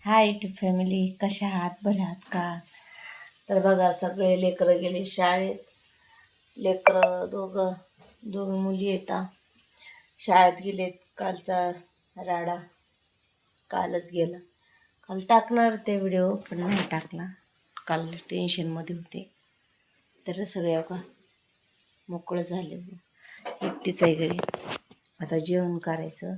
High to family, कशा आहात? बरे आहात का? तर बघा, सगळे लेकरं गेले शाळेत. लेकरं दोघं मुली येतात, शाळेत गेलेत. कालचा राडा कालच गेला. काल टाकणार ते व्हिडिओ, पण नाही टाकला. काल टेन्शनमध्ये होते. तर सगळे का मोकळं झाले. एकटीच आहे घरी. आता जेवण करायचं,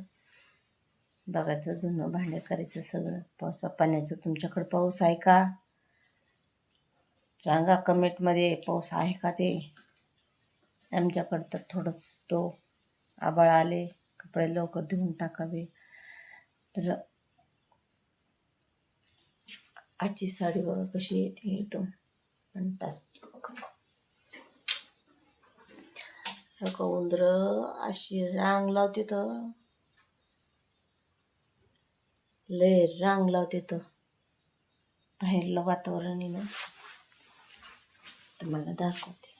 बघायचं, धुणं भांडे करायचं सगळं. पावसा पाण्याचं तुमच्याकडं पाऊस आहे का? सांगा कमेंटमध्ये, पाऊस आहे का ते. आमच्याकडं तर थोडंच तो आबाळ आले, कपडे लवकर धुवून टाकावे. तर आजची साडी बघा कशी येते, एकदम फंटास्टिक. उंदरं अशी रांग लावते, तर लय रांग लावते. तर बाहेरलं वातावरण आहे ना, तर मला दाखवते.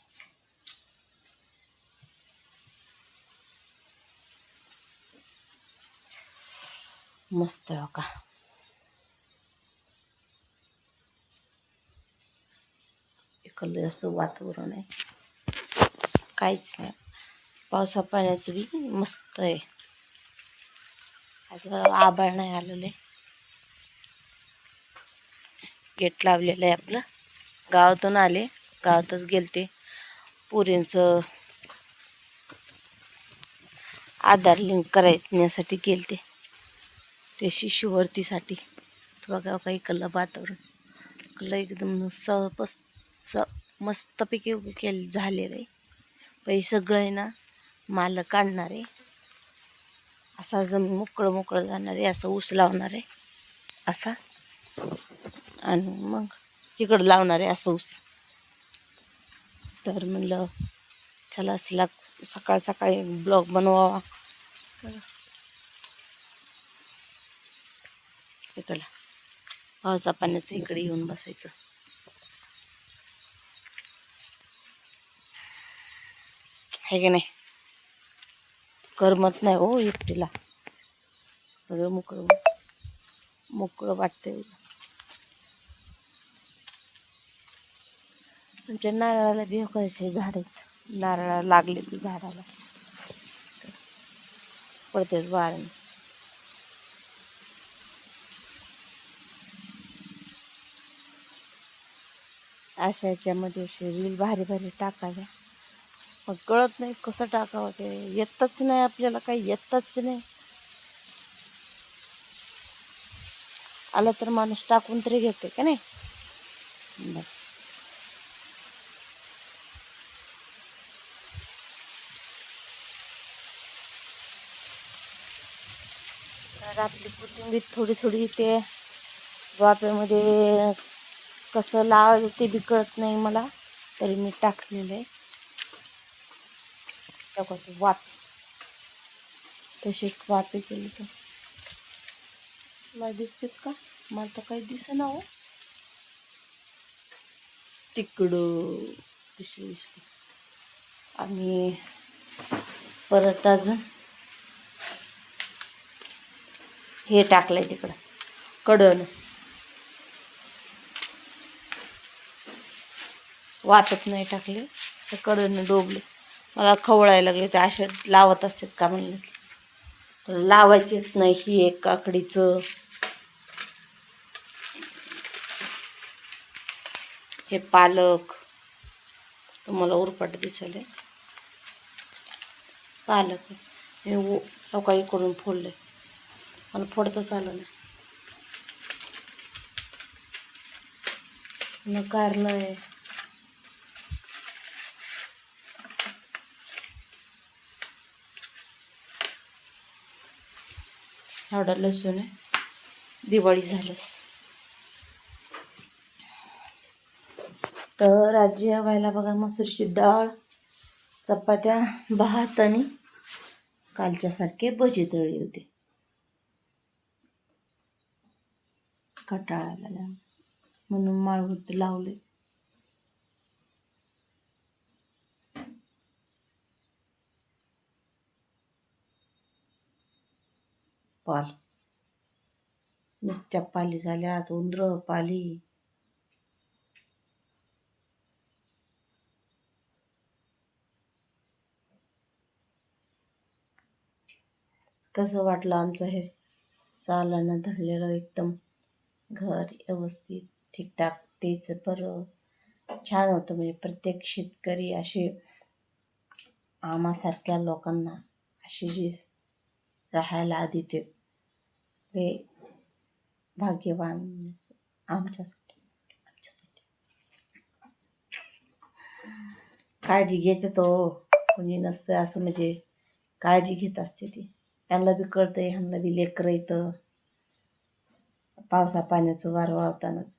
मस्त आहे का, इकडलं असं वातावरण आहे, काहीच नाही. पावसा पाण्याचं बी मस्त आहे. आज आभाळ नाही आलेलं आहे. गेट लावलेलं आहे आपलं. गावातून आले, गावातच गेलते. पुरींचं आधार लिंक करण्यासाठी गेलते, ते शिष्यवृत्तीसाठी. बघा काही कल्ला वातावरण, कल्ला एकदम मस्तपैकी केलं झालेलं आहे. पैसे सगळं आहे ना, माल काढणार आहे. असा जमीन मोकळं जाणार आहे. असं ऊस लावणार आहे असा, आणि मग इकडं लावणार आहे असं ऊस. तर म्हणलं चला सकाळ सकाळी ब्लॉग बनवावा. इकडं पावसा पाण्याचं इकडे येऊन बसायचं. आहे की नाही? करमत नाही हो एकटीला. सगळं मोकळं वाटतंय. तुमच्या नारळाला बी कसे झाड आहेत, नारळाला लागले ते झाडाला पडते वाळून. अशा याच्यामध्ये असे रील भारी भारी टाकाव्या, मग कळत नाही कसं टाकावं. ते येतच नाही आपल्याला, काही येतच नाही. आलं तर माणूस टाकून तरी घेते का नाही. तर आपली कोथिंबीर थोडी थोडी ते वाफेमध्ये कसं लावायचं ते बी कळत नाही मला, तरी मी टाकलेलं आहे. वाफे तशी वाफे केली तर मला दिसतेत का? मला तर काही दिसेना हो. तिकडं दिसली. आणि परत अजून हे टाकलंय तिकडं कडण, वाटत नाही टाकले तर कडण डोबले. मला खवळायला लागले, ते असे लावत असतात का म्हणलं, तर लावायचेच नाही. ही एक काकडीचं, हे पालक तुम्हाला उरपाट दिसले. पालक मी काही करून फोडले, मला फोडतच आलं नाही. कारण आहे एवढा लसूण आहे. दिवाळी झालंस तर आज जेवायला बघा, मसूरची डाळ, चपात्या, भात आणि कालच्यासारखे भजी तळली होती. कटाळाला म्हणून माळवत लावले. पाल नुसत्या पाली झाल्यात, उंदरं पाली. कसं वाटलं आमचं हे सालानं धरलेलं एकदम घर व्यवस्थित ठीकठाक. तेच बरं छान होतं. म्हणजे प्रत्येक शेतकरी असे आम्हासारख्या लोकांना अशी जी राहायला आधी ते भाग्यवान आमच्यासाठी. काळजी घेते तो कोणी नसतं असं, म्हणजे काळजी घेत असते ती. त्यांना बी कळतंय, ह्यांना बी लेकरं येतं पावसा पाण्याचं वार वावतानाच.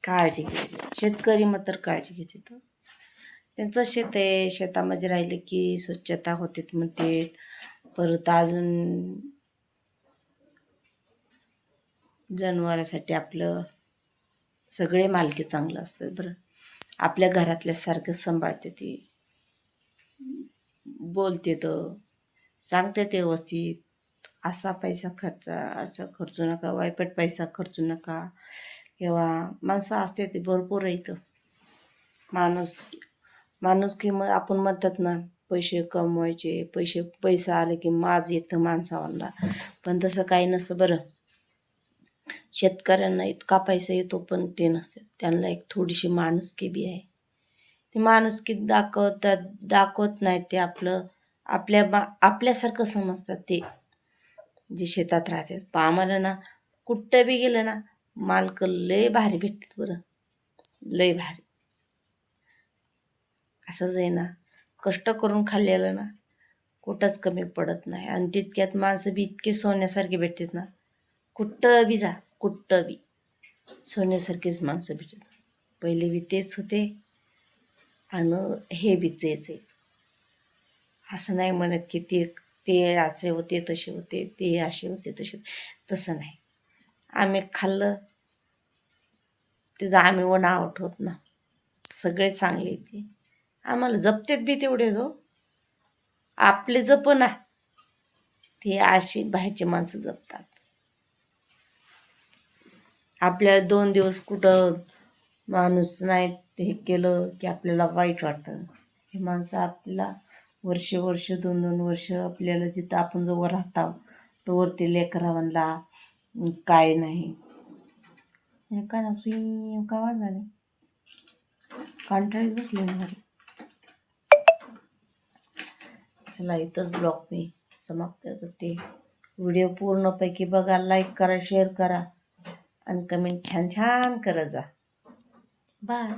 काळजी घेते शेतकरी, मात्र काळजी घेते तो. त्यांचं शेत आहे, शेतामध्ये राहिले की स्वच्छता होते म्हणते. परत अजून जनावरांसाठी आपलं सगळे मालकी चांगलं असतात बरं. आपल्या घरातल्यासारखं सांभाळते ती, बोलते तर सांगते ते व्यवस्थित. असा पैसा खर्च, असं खर्चू नका, वायपट पैसा खर्चू नका. किंवा माणसं असते ते भरपूर इथं. माणूस की मग आपण म्हणतात ना, पैसे कमवायचे, पैसा आले की माज येतं माणसावांना. पण तसं काही नसतं बरं. शेतकऱ्यांना इतका पैसा येतो पण ते नसते, त्यांना एक थोडीशी माणुसकी बी आहे. ती माणुसकी दाखवत नाही ते. आपल्यासारखं समजतात ते जे शेतात राहतात. पण आम्हाला ना कुठं बी गेलं ना, मालक लय भारी भेटतात बरं, लय भारी. असंच आहे ना, कष्ट करून खाल्लेलं ना कुठंच कमी पडत नाही. आणि तितक्यात माणसं बी इतके सोन्यासारखे भेटतात ना, कुठं बी जा, कुठं बी सोन्यासारखीच माणसं भेटतात. पहिले बी तेच होते आणि हे बी तेच आहे. असं नाही म्हणत की ते असे होते, तसे होते, ते असे होते, तसे. तसं नाही. आम्ही खाल्लं त्याचं आम्ही व नाव ठेवत ना. सगळे चांगले ते आम्हाला जपतेत बी तेवढे जो आपले जपना ते अशी बाहेरची माणसं जपतात. आपल्याला 2 दिवस कुठं माणूस नाही हे केलं की आपल्याला वाईट वाटतं. हे माणसं आपल्याला वर्ष 2-2 वर्ष आपल्याला जिथं आपण जवळ राहतो तोवर ते लेकरावांना काय नाही. हे का ना सुई का आवाज झाले, कंटाळीत बसले ना घरी. चला इथंच ब्लॉग मी समाप्त करते. व्हिडिओ पूर्णपैकी बघा, लाईक करा, शेअर करा आणि कमेंट छान छान करत जा. बाय.